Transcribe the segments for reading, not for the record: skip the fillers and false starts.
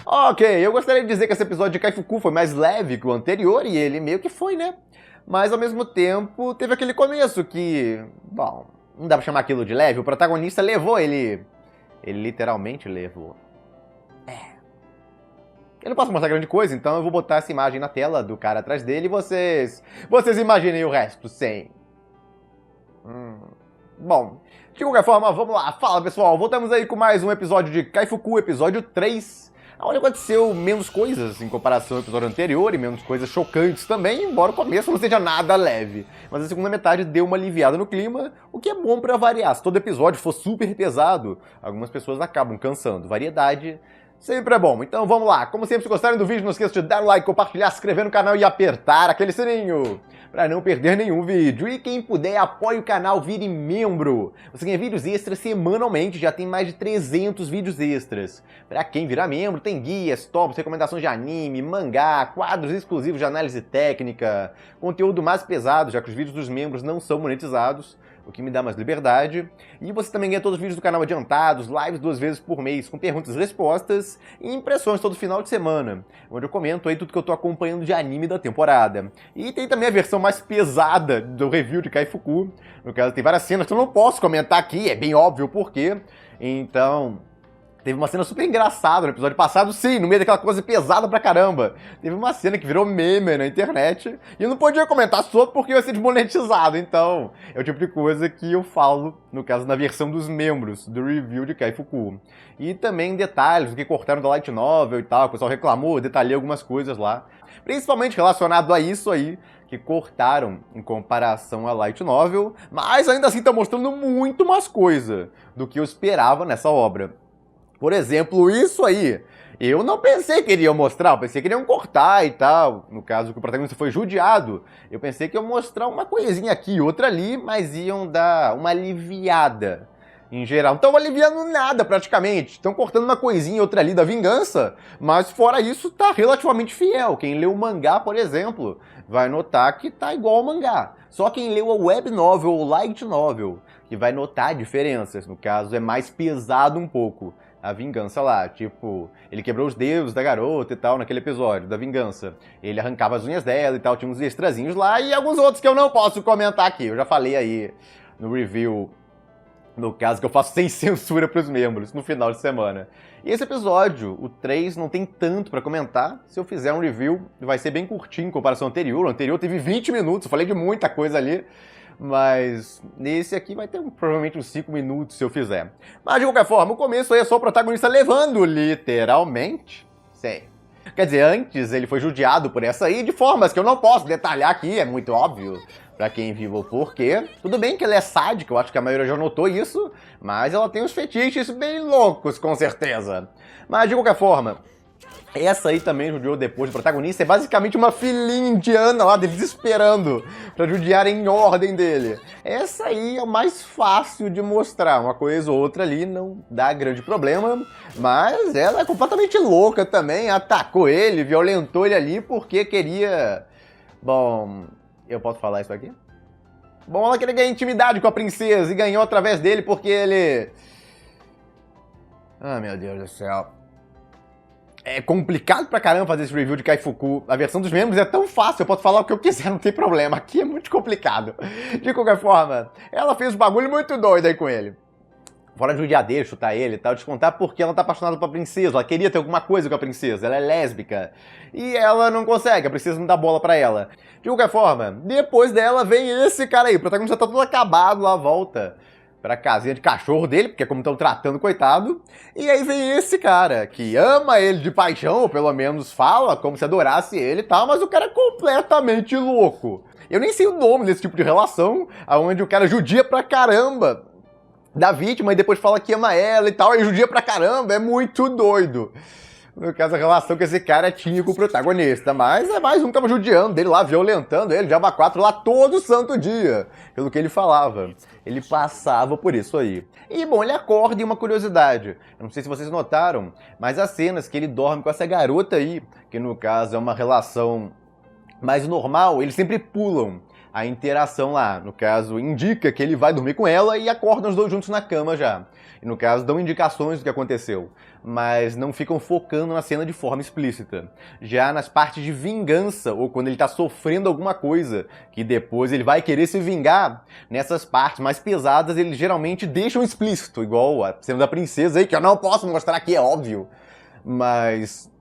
Ok, eu gostaria de dizer que esse episódio de Kaifuku foi mais leve que o anterior, e ele meio que foi, né? Mas ao mesmo tempo, teve aquele começo que... Bom, não dá pra chamar aquilo de leve, o protagonista levou ele... Ele literalmente levou. Eu não posso mostrar grande coisa, então eu vou botar essa imagem na tela do cara atrás dele e vocês imaginem o resto, sem... Bom, de qualquer forma, vamos lá. Fala, pessoal, voltamos aí com mais um episódio de Kaifuku, episódio 3. Onde aconteceu menos coisas em comparação ao episódio anterior e menos coisas chocantes também, embora o começo não seja nada leve. Mas a segunda metade deu uma aliviada no clima, o que é bom pra variar. Se todo episódio for super pesado, algumas pessoas acabam cansando. Variedade sempre é bom. Então vamos lá. Como sempre, se gostarem do vídeo, não esqueça de dar like, compartilhar, se inscrever no canal e apertar aquele sininho para não perder nenhum vídeo. E quem puder, apoie o canal, vire membro. Você ganha vídeos extras semanalmente, já tem mais de 300 vídeos extras. Para quem virar membro, tem guias, tops, recomendações de anime, mangá, quadros exclusivos de análise técnica, conteúdo mais pesado, já que os vídeos dos membros não são monetizados, o que me dá mais liberdade. E você também ganha todos os vídeos do canal adiantados, lives 2 vezes por mês, com perguntas e respostas, e impressões todo final de semana, onde eu comento aí tudo que eu tô acompanhando de anime da temporada. E tem também a versão mais pesada do review de Kaifuku. No caso, tem várias cenas que eu não posso comentar aqui, é bem óbvio o porquê. Então... Teve uma cena super engraçada no episódio passado, sim, no meio daquela coisa pesada pra caramba. Teve uma cena que virou meme na internet, e eu não podia comentar sobre porque ia ser desmonetizado, então é o tipo de coisa que eu falo, no caso, na versão dos membros do review de Kaifuku. E também detalhes, o que cortaram da Light Novel e tal, o pessoal reclamou, eu detalhei algumas coisas lá. Principalmente relacionado a isso aí, que cortaram em comparação à Light Novel, mas ainda assim tá mostrando muito mais coisa do que eu esperava nessa obra. Por exemplo, isso aí, eu não pensei que iriam mostrar, eu pensei que iriam cortar e tal. No caso que o protagonista foi judiado, eu pensei que iam mostrar uma coisinha aqui, outra ali, mas iam dar uma aliviada em geral. Não estão aliviando nada praticamente, estão cortando uma coisinha outra ali da vingança, mas fora isso tá relativamente fiel. Quem leu o mangá, por exemplo, vai notar que tá igual ao mangá. Só quem leu a web novel ou light novel que vai notar diferenças. No caso, é mais pesado um pouco a vingança lá, tipo, ele quebrou os dedos da garota e tal naquele episódio da vingança. Ele arrancava as unhas dela e tal, tinha uns extrazinhos lá e alguns outros que eu não posso comentar aqui. Eu já falei aí no review, no caso que eu faço sem censura pros membros, no final de semana. E esse episódio, o 3, não tem tanto pra comentar. Se eu fizer um review, vai ser bem curtinho em comparação ao anterior. O anterior teve 20 minutos, eu falei de muita coisa ali. Mas nesse aqui vai ter provavelmente uns 5 minutos se eu fizer. Mas de qualquer forma, o começo aí é só o protagonista levando, literalmente. Sim. Quer dizer, antes ele foi judiado por essa aí de formas que eu não posso detalhar aqui, é muito óbvio pra quem viu o porquê. Tudo bem que ela é sádica, eu acho que a maioria já notou isso, mas ela tem uns fetiches bem loucos, com certeza. Mas de qualquer forma... Essa aí também judiou depois do protagonista, é basicamente uma filhinha indiana lá deles esperando pra judiar em ordem dele. Essa aí é o mais fácil de mostrar, uma coisa ou outra ali não dá grande problema, mas ela é completamente louca também, atacou ele, violentou ele ali porque queria... Bom, eu posso falar isso aqui? Bom, ela queria ganhar intimidade com a princesa e ganhou através dele porque ele... Ah, meu Deus do céu... É complicado pra caramba fazer esse review de Kaifuku. A versão dos membros é tão fácil, eu posso falar o que eu quiser, não tem problema. Aqui é muito complicado. De qualquer forma, ela fez um bagulho muito doido aí com ele. Fora de judiar dele, chutar ele e tal, descontar porque ela tá apaixonada pela princesa. Ela queria ter alguma coisa com a princesa, ela é lésbica. E ela não consegue, a princesa não dá bola pra ela. De qualquer forma, depois dela vem esse cara aí. O protagonista tá todo acabado lá, volta pra casinha de cachorro dele, porque é como estão tratando, coitado. E aí vem esse cara, que ama ele de paixão, ou pelo menos fala como se adorasse ele e tal, mas o cara é completamente louco. Eu nem sei o nome desse tipo de relação, onde o cara judia pra caramba da vítima e depois fala que ama ela e tal, e judia pra caramba, é muito doido. No caso, a relação que esse cara tinha com o protagonista. Mas é mais um que tava judiando dele lá, violentando ele, Diaba 4 lá todo santo dia. Pelo que ele falava. Ele passava por isso aí. E, bom, ele acorda e uma curiosidade. Eu não sei se vocês notaram, mas as cenas que ele dorme com essa garota aí, que no caso é uma relação mais normal, eles sempre pulam a interação lá. No caso, indica que ele vai dormir com ela e acordam os dois juntos na cama já. E no caso, dão indicações do que aconteceu, mas não ficam focando na cena de forma explícita. Já nas partes de vingança, ou quando ele tá sofrendo alguma coisa, que depois ele vai querer se vingar, nessas partes mais pesadas eles geralmente deixam explícito, igual a cena da princesa aí, que eu não posso mostrar aqui, é óbvio. Mas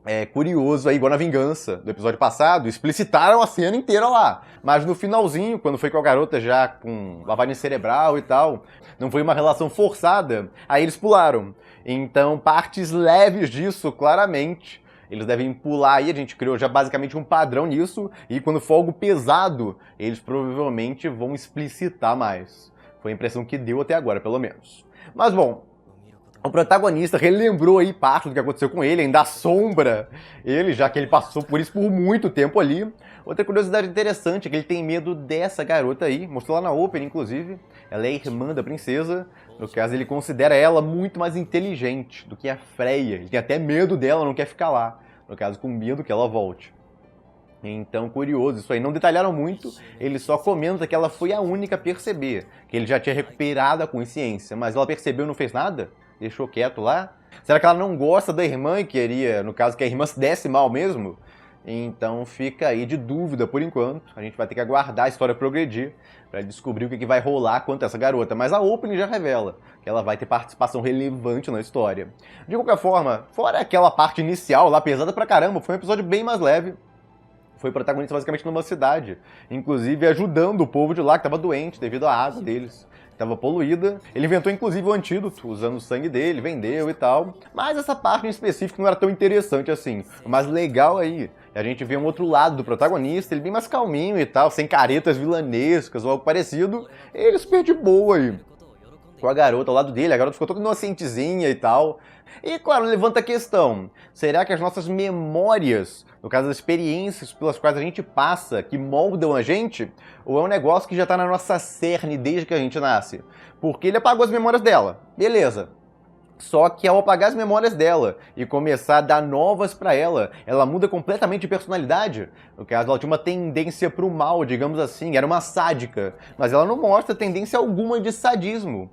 é curioso aí, igual na vingança do episódio passado, explicitaram a cena inteira lá. Mas no finalzinho, quando foi com a garota já com lavagem cerebral e tal, não foi uma relação forçada, aí eles pularam. Então, partes leves disso, claramente, eles devem pular aí, a gente criou já basicamente um padrão nisso, e quando for algo pesado, eles provavelmente vão explicitar mais. Foi a impressão que deu até agora, pelo menos. Mas bom, o protagonista relembrou aí parte do que aconteceu com ele, ainda assombra ele, já que ele passou por isso por muito tempo ali. Outra curiosidade interessante é que ele tem medo dessa garota aí, mostrou lá na Open, inclusive. Ela é irmã da princesa. No caso, ele considera ela muito mais inteligente do que a Freya. Ele tem até medo dela, não quer ficar lá. No caso, com medo que ela volte. Então, curioso, isso aí não detalharam muito, ele só comenta que ela foi a única a perceber, que ele já tinha recuperado a consciência, mas ela percebeu e não fez nada? Deixou quieto lá? Será que ela não gosta da irmã e queria, no caso, que a irmã se desse mal mesmo? Então fica aí de dúvida por enquanto, a gente vai ter que aguardar a história progredir para descobrir o que vai rolar quanto a essa garota, mas a Opening já revela que ela vai ter participação relevante na história. De qualquer forma, fora aquela parte inicial lá pesada pra caramba, foi um episódio bem mais leve. Foi protagonista basicamente numa cidade, inclusive ajudando o povo de lá que estava doente devido à água deles, que estava poluída. Ele inventou inclusive o antídoto, usando o sangue dele, vendeu e tal. Mas essa parte em específico não era tão interessante assim. O mais legal aí é a gente ver um outro lado do protagonista, ele bem mais calminho e tal, sem caretas vilanescas ou algo parecido. Ele super de boa aí, com a garota ao lado dele, a garota ficou toda inocentezinha e tal. E claro, levanta a questão, será que as nossas memórias, no caso das experiências pelas quais a gente passa, que moldam a gente, ou é um negócio que já tá na nossa cerne desde que a gente nasce? Porque ele apagou as memórias dela, beleza. Só que ao apagar as memórias dela e começar a dar novas pra ela, ela muda completamente de personalidade. No caso, ela tinha uma tendência pro mal, digamos assim, era uma sádica. Mas ela não mostra tendência alguma de sadismo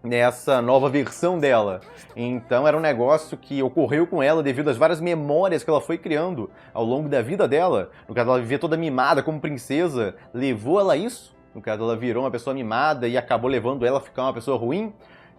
nessa nova versão dela. Então era um negócio que ocorreu com ela devido às várias memórias que ela foi criando ao longo da vida dela. No caso, ela vivia toda mimada como princesa, levou ela a isso. No caso, ela virou uma pessoa mimada e acabou levando ela a ficar uma pessoa ruim.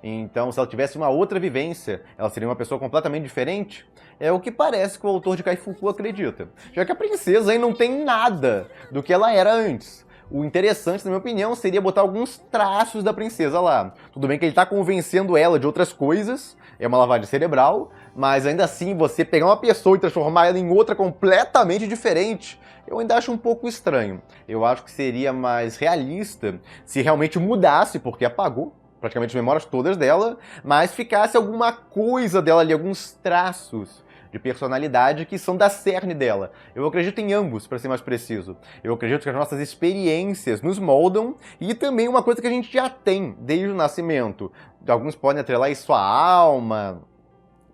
Então, se ela tivesse uma outra vivência, ela seria uma pessoa completamente diferente? É o que parece que o autor de Kaifuku acredita. Já que a princesa aí não tem nada do que ela era antes. O interessante, na minha opinião, seria botar alguns traços da princesa lá. Tudo bem que ele tá convencendo ela de outras coisas, é uma lavagem cerebral, mas ainda assim, você pegar uma pessoa e transformar ela em outra completamente diferente, eu ainda acho um pouco estranho. Eu acho que seria mais realista se realmente mudasse, porque apagou praticamente as memórias todas dela, mas ficasse alguma coisa dela ali, alguns traços de personalidade que são da cerne dela. Eu acredito em ambos, para ser mais preciso. Eu acredito que as nossas experiências nos moldam e também uma coisa que a gente já tem desde o nascimento. Alguns podem atrelar isso à alma,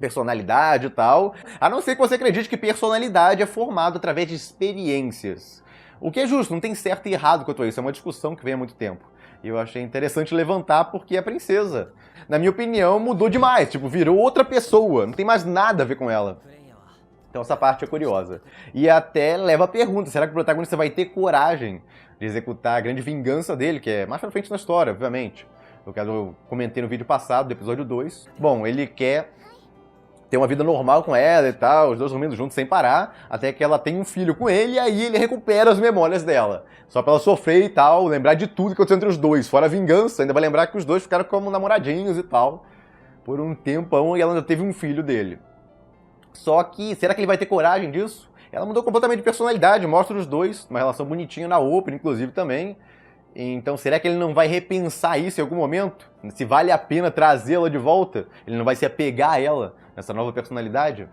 personalidade e tal, a não ser que você acredite que personalidade é formada através de experiências. O que é justo, não tem certo e errado quanto a isso, é uma discussão que vem há muito tempo. E eu achei interessante levantar porque a princesa, na minha opinião, mudou demais. Tipo, virou outra pessoa. Não tem mais nada a ver com ela. Então essa parte é curiosa. E até leva a pergunta, será que o protagonista vai ter coragem de executar a grande vingança dele, que é mais pra frente na história, obviamente. No caso, eu comentei no vídeo passado, do episódio 2. Bom, ele quer ter uma vida normal com ela e tal, os dois dormindo juntos sem parar, até que ela tem um filho com ele e aí ele recupera as memórias dela. Só pra ela sofrer e tal, lembrar de tudo que aconteceu entre os dois. Fora a vingança, ainda vai lembrar que os dois ficaram como namoradinhos e tal, por um tempão, e ela ainda teve um filho dele. Só que, será que ele vai ter coragem disso? Ela mudou completamente de personalidade, mostra os dois, uma relação bonitinha na Open, inclusive, também. Então, será que ele não vai repensar isso em algum momento? Se vale a pena trazê-la de volta? Ele não vai se apegar a ela, nessa nova personalidade?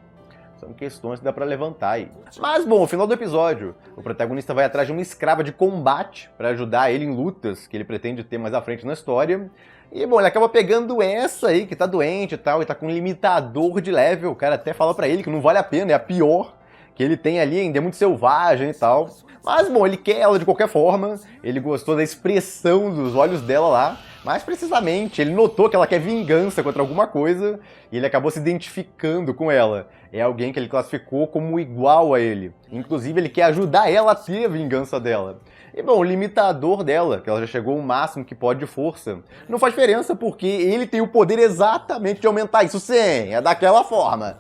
São questões que dá pra levantar aí. Mas, bom, no final do episódio, o protagonista vai atrás de uma escrava de combate pra ajudar ele em lutas que ele pretende ter mais à frente na história. E, bom, ele acaba pegando essa aí, que tá doente e tal, e tá com um limitador de level. O cara até fala pra ele que não vale a pena, é a pior que ele tem ali ainda é muito selvagem e tal. Mas, bom, ele quer ela de qualquer forma, ele gostou da expressão dos olhos dela lá, mais precisamente, ele notou que ela quer vingança contra alguma coisa e ele acabou se identificando com ela. É alguém que ele classificou como igual a ele. Inclusive, ele quer ajudar ela a ter a vingança dela. E, bom, o limitador dela, que ela já chegou ao máximo que pode de força, não faz diferença porque ele tem o poder exatamente de aumentar isso, sim, é daquela forma.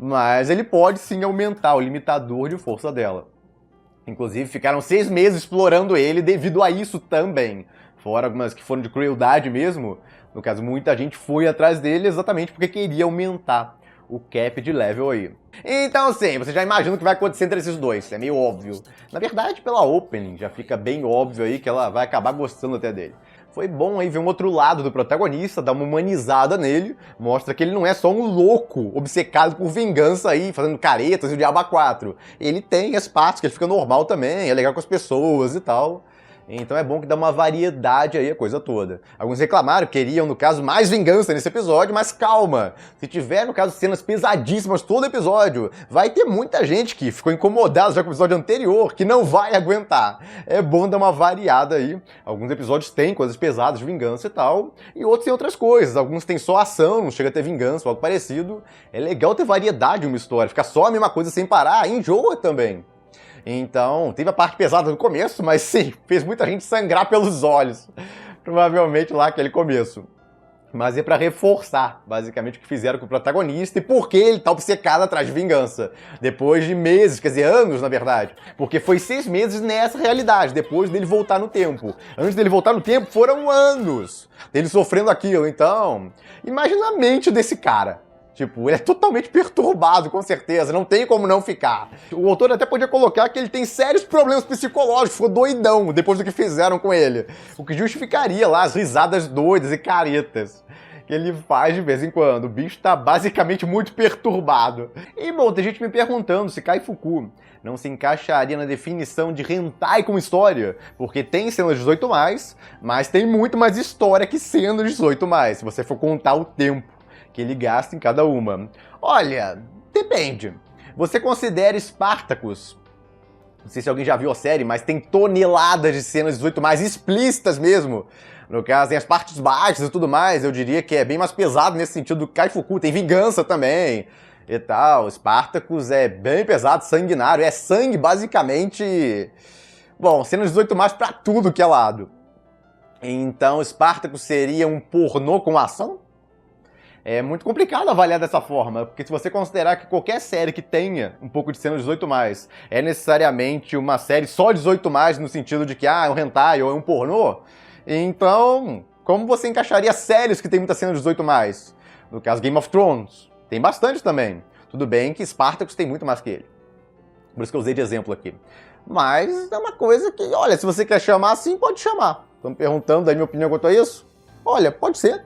Mas ele pode sim aumentar o limitador de força dela. Inclusive, ficaram 6 meses explorando ele devido a isso também. Fora algumas que foram de crueldade mesmo. No caso, muita gente foi atrás dele exatamente porque queria aumentar o cap de level aí. Então, sim, você já imagina o que vai acontecer entre esses dois. É meio óbvio. Na verdade, pela opening, já fica bem óbvio aí que ela vai acabar gostando até dele. Foi bom aí ver um outro lado do protagonista, dar uma humanizada nele, mostra que ele não é só um louco, obcecado por vingança aí, fazendo caretas e o diabo a 4. Ele tem as partes que ele fica normal também, é legal com as pessoas e tal. Então é bom que dá uma variedade aí a coisa toda. Alguns reclamaram, queriam, no caso, mais vingança nesse episódio, mas calma. Se tiver, no caso, cenas pesadíssimas todo episódio, vai ter muita gente que ficou incomodada já com o episódio anterior, que não vai aguentar. É bom dar uma variada aí. Alguns episódios têm coisas pesadas de vingança e tal, e outros têm outras coisas. Alguns têm só ação, não chega a ter vingança ou algo parecido. É legal ter variedade em uma história, ficar só a mesma coisa sem parar, enjoa também. Então, teve a parte pesada no começo, mas sim, fez muita gente sangrar pelos olhos. Provavelmente lá aquele começo. Mas é pra reforçar, basicamente, o que fizeram com o protagonista e por que ele tá obcecado atrás de vingança. Depois de meses, quer dizer, anos, na verdade. Porque foi 6 meses nessa realidade, depois dele voltar no tempo. Antes dele voltar no tempo, foram anos dele sofrendo aquilo. Então, imagina a mente desse cara. Tipo, ele é totalmente perturbado, com certeza, não tem como não ficar. O autor até podia colocar que ele tem sérios problemas psicológicos, ficou doidão depois do que fizeram com ele. O que justificaria lá as risadas doidas e caretas que ele faz de vez em quando. O bicho tá basicamente muito perturbado. E, bom, tem gente me perguntando se Kaifuku não se encaixaria na definição de hentai como história, porque tem cenas 18+, mas tem muito mais história que cenas 18+, se você for contar o tempo que ele gasta em cada uma. Olha, depende. Você considera Spartacus, não sei se alguém já viu a série, mas tem toneladas de cenas 18+, explícitas mesmo. No caso, tem as partes baixas e tudo mais, eu diria que é bem mais pesado nesse sentido do Kaifuku, tem vingança também e tal. Spartacus é bem pesado, sanguinário, é sangue basicamente... Bom, cenas 18+, pra tudo que é lado. Então, Spartacus seria um pornô com ação? É muito complicado avaliar dessa forma, porque se você considerar que qualquer série que tenha um pouco de cena 18+, é necessariamente uma série só 18+, no sentido de que, é um hentai ou é um pornô, então, como você encaixaria séries que tem muita cena 18+? No caso, Game of Thrones, tem bastante também. Tudo bem que Spartacus tem muito mais que ele. Por isso que eu usei de exemplo aqui. Mas é uma coisa que, olha, se você quer chamar assim, pode chamar. Estão me perguntando aí minha opinião quanto a isso? Olha, pode ser.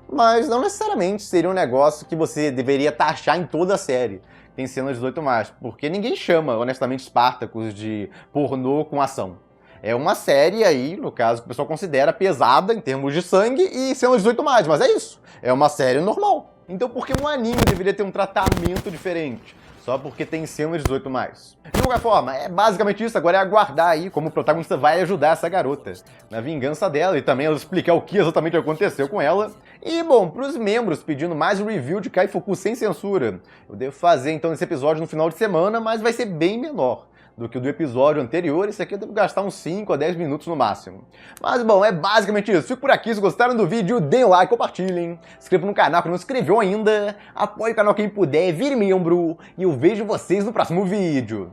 Mas não necessariamente seria um negócio que você deveria taxar em toda a série. Tem cenas 18+, porque ninguém chama, honestamente, Spartacus de pornô com ação. É uma série aí, no caso, que o pessoal considera pesada em termos de sangue e cenas 18+, mas é isso. É uma série normal. Então por que um anime deveria ter um tratamento diferente? Só porque tem cena 18+. De qualquer forma, é basicamente isso. Agora é aguardar aí como o protagonista vai ajudar essa garota na vingança dela e também ela explicar o que exatamente aconteceu com ela. E, bom, pros membros pedindo mais um review de Kaifuku sem censura, eu devo fazer então esse episódio no final de semana, mas vai ser bem menor do que o do episódio anterior. Esse aqui eu devo gastar uns 5 a 10 minutos no máximo. Mas, bom, é basicamente isso. Fico por aqui. Se gostaram do vídeo, deem um like, compartilhem, se inscrevam no canal que não se inscreveu ainda, apoie o canal quem puder, vire membro, e eu vejo vocês no próximo vídeo.